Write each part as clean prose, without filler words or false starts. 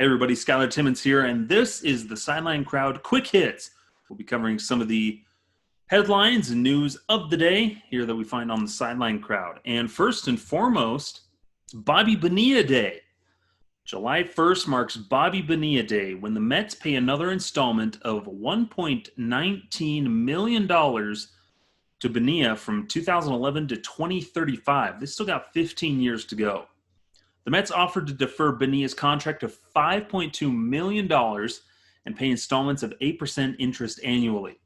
Hey everybody, Skylar Timmons here, and this is the Sideline Crowd Quick Hits. We'll be covering some of the headlines and news of the day here that we find on the Sideline Crowd. And first and foremost, it's Bobby Bonilla Day. July 1st marks Bobby Bonilla Day when the Mets pay another installment of $1.19 million to Bonilla from 2011 to 2035. They still got 15 years to go. The Mets offered to defer Bonilla's contract of $5.2 million and pay installments of 8% interest annually.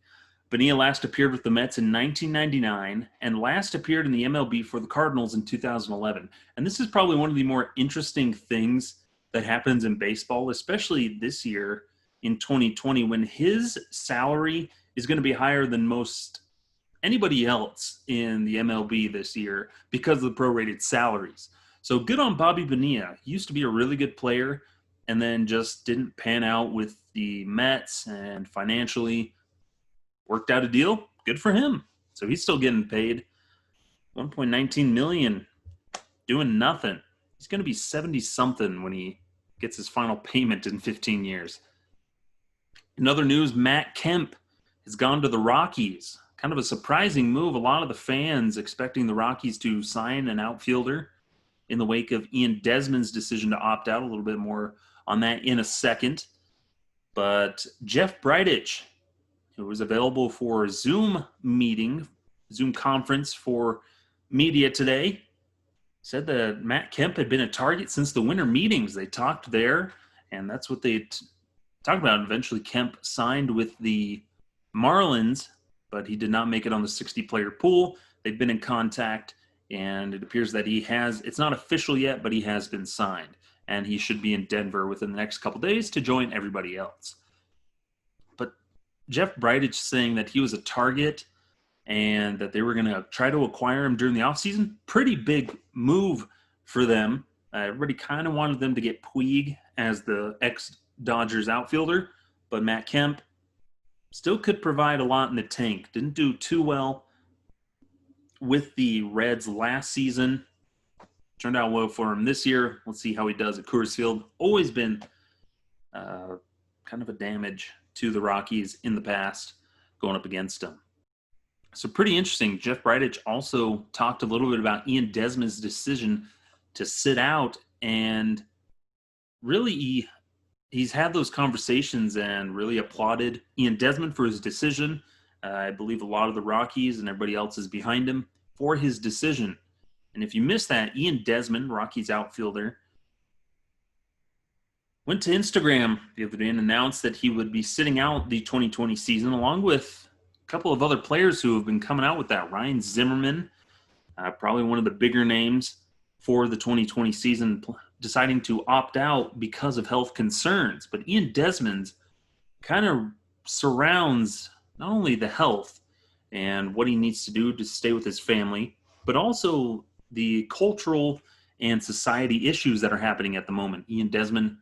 Bonilla last appeared with the Mets in 1999 and last appeared in the MLB for the Cardinals in 2011. And this is probably one of the more interesting things that happens in baseball, especially this year in 2020, when his salary is going to be higher than most anybody else in the MLB this year because of the prorated salaries. So good on Bobby Bonilla. He used to be a really good player and then just didn't pan out with the Mets and financially worked out a deal. Good for him. So he's still getting paid $1.19 million, doing nothing. He's going to be 70-something when he gets his final payment in 15 years. In other news, Matt Kemp has gone to the Rockies. Kind of a surprising move. A lot of the fans expecting the Rockies to sign an outfielder in the wake of Ian Desmond's decision to opt out. A little bit more on that in a second. But Jeff Bridich, who was available for a Zoom conference for media today, said that Matt Kemp had been a target since the winter meetings. They talked there, and that's what they talked about. Eventually, Kemp signed with the Marlins, but he did not make it on the 60-player pool. They've been in contact, and it appears that he has, it's not official yet, but he has been signed. And he should be in Denver within the next couple days to join everybody else. But Jeff Bridich saying that he was a target and that they were going to try to acquire him during the offseason, pretty big move for them. Everybody kind of wanted them to get Puig as the ex-Dodgers outfielder, but Matt Kemp still could provide a lot in the tank. Didn't do too well with the Reds last season. Turned out well for him this year. Let's see how he does at Coors Field. Always been kind of a damage to the Rockies in the past going up against him. So pretty interesting. Jeff Bridich also talked a little bit about Ian Desmond's decision to sit out, and really he's had those conversations and really applauded Ian Desmond for his decision. I believe a lot of the Rockies and everybody else is behind him for his decision. And if you missed that, Ian Desmond, Rockies outfielder, went to Instagram the other day and announced that he would be sitting out the 2020 season along with a couple of other players who have been coming out with that. Ryan Zimmerman, probably one of the bigger names for the 2020 season, deciding to opt out because of health concerns. But Ian Desmond kind of surrounds not only the health and what he needs to do to stay with his family, but also the cultural and society issues that are happening at the moment. Ian Desmond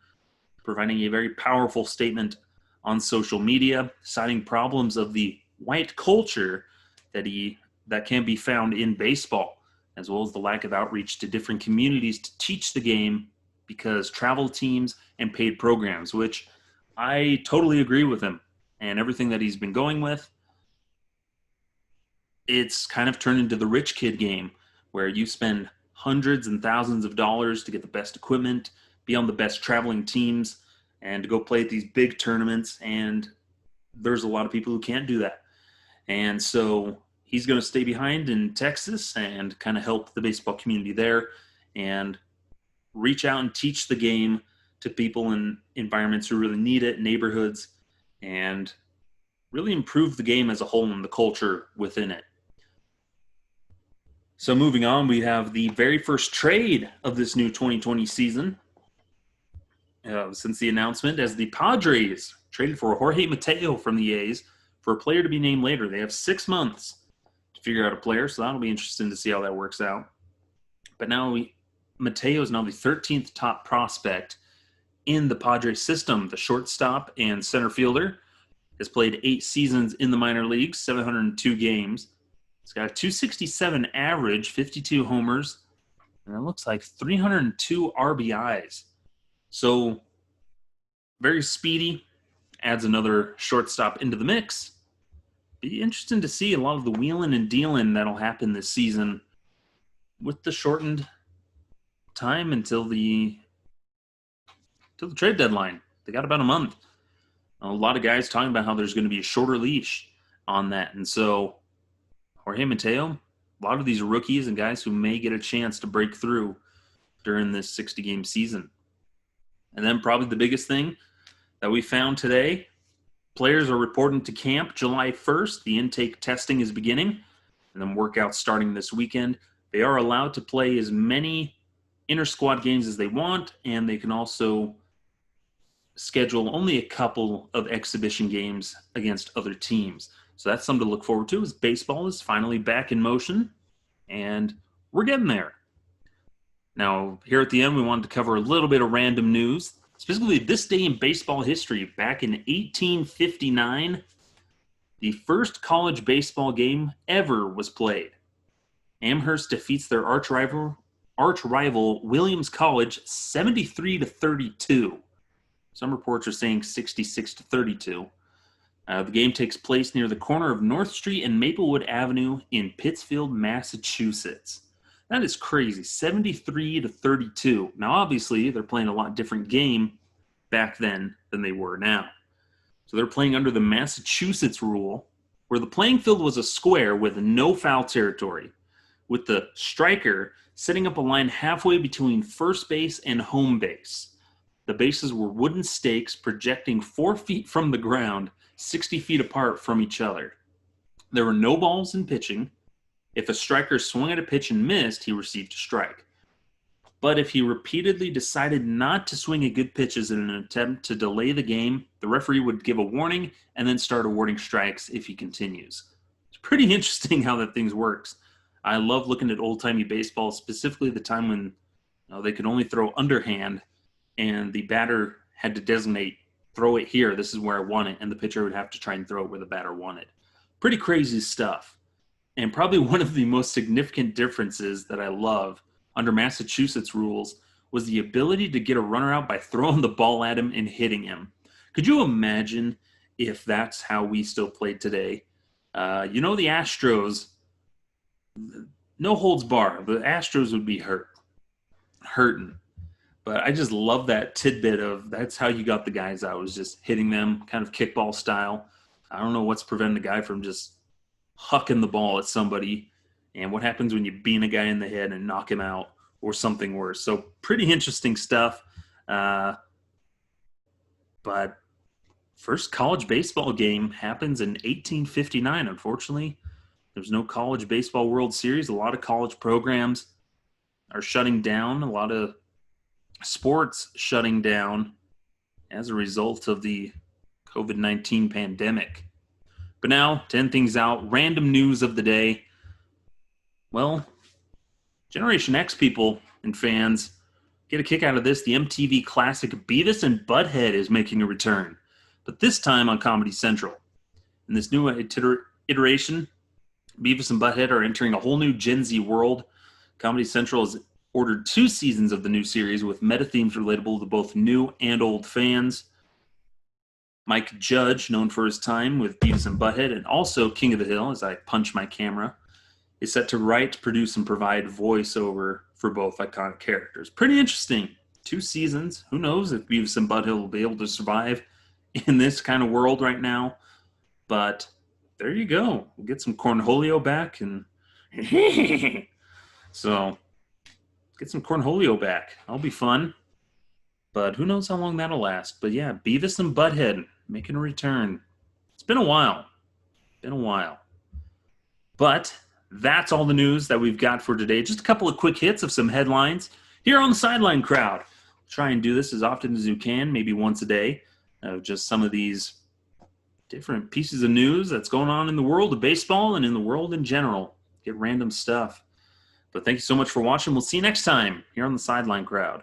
providing a very powerful statement on social media, citing problems of the white culture that can be found in baseball, as well as the lack of outreach to different communities to teach the game because travel teams and paid programs, which I totally agree with him. And everything that he's been going with, it's kind of turned into the rich kid game where you spend hundreds and thousands of dollars to get the best equipment, be on the best traveling teams, and to go play at these big tournaments. And there's a lot of people who can't do that. And so he's going to stay behind in Texas and kind of help the baseball community there and reach out and teach the game to people in environments who really need it, neighborhoods, and really improve the game as a whole and the culture within it. So moving on, we have the very first trade of this new 2020 season since the announcement, as the Padres traded for Jorge Mateo from the A's for a player to be named later. They have 6 months to figure out a player, so that'll be interesting to see how that works out. But now Mateo is now the 13th top prospect in the Padres system. The shortstop and center fielder has played 8 seasons in the minor leagues, 702 games. He's got a 267 average, 52 homers, and it looks like 302 RBIs. So Very speedy, adds another shortstop into the mix. Be interesting to see a lot of the wheeling and dealing that'll happen this season with the shortened time until the trade deadline. They got about a month. A lot of guys talking about how there's going to be a shorter leash on that. And so Jorge Mateo, a lot of these rookies and guys who may get a chance to break through during this 60-game season. And then probably the biggest thing that we found today, players are reporting to camp July 1st. The intake testing is beginning, and then workouts starting this weekend. They are allowed to play as many inter-squad games as they want, and they can also schedule only a couple of exhibition games against other teams. So that's something to look forward to, as baseball is finally back in motion, and we're getting there. Now, here at the end, we wanted to cover a little bit of random news, specifically this day in baseball history. Back in 1859, the first college baseball game ever was played. Amherst defeats their arch rival Williams College 73-32. Some reports are saying 66-32. The game takes place near the corner of North Street and Maplewood Avenue in Pittsfield, Massachusetts. That is crazy, 73-32. Now, obviously, they're playing a lot different game back then than they were now. So they're playing under the Massachusetts rule, where the playing field was a square with no foul territory, with the striker setting up a line halfway between first base and home base. The bases were wooden stakes projecting 4 feet from the ground, 60 feet apart from each other. There were no balls in pitching. If a striker swung at a pitch and missed, he received a strike. But if he repeatedly decided not to swing at good pitches in an attempt to delay the game, the referee would give a warning and then start awarding strikes if he continues. It's pretty interesting how that thing works. I love looking at old-timey baseball, specifically the time when they could only throw underhand and the batter had to designate, throw it here, this is where I want it, and the pitcher would have to try and throw it where the batter wanted. Pretty crazy stuff. And probably one of the most significant differences that I love under Massachusetts rules was the ability to get a runner out by throwing the ball at him and hitting him. Could you imagine if that's how we still played today? The Astros, no holds barred. The Astros would be hurting. But I just love that tidbit of that's how you got the guys out, was just hitting them kind of kickball style. I don't know what's preventing the guy from just hucking the ball at somebody, and what happens when you bean a guy in the head and knock him out or something worse. So pretty interesting stuff. But first college baseball game happens in 1859. Unfortunately, there's no college baseball World Series. A lot of college programs are shutting down. A lot of sports shutting down as a result of the COVID-19 pandemic. But now, to end things out, random news of the day. Well, Generation X people and fans get a kick out of this. The MTV classic Beavis and Butt-head is making a return, but this time on Comedy Central. In this new iteration, Beavis and Butt-head are entering a whole new Gen Z world. Comedy Central has ordered 2 seasons of the new series with meta themes relatable to both new and old fans. Mike Judge, known for his time with Beavis and Butt-head and also King of the Hill, as I punch my camera, is set to write, produce, and provide voiceover for both iconic characters. Pretty interesting. 2 seasons. Who knows if Beavis and Butt-head will be able to survive in this kind of world right now. But there you go. We'll get some Cornholio back. And so get some Cornholio back. That'll be fun. But who knows how long that'll last. But yeah, Beavis and Butt-head making a return. It's been a while. But that's all the news that we've got for today. Just a couple of quick hits of some headlines here on the Sideline Crowd. Try and do this as often as you can, maybe once a day. Just some of these different pieces of news that's going on in the world of baseball and in the world in general. Get random stuff. But thank you so much for watching. We'll see you next time here on the Sideline Crowd.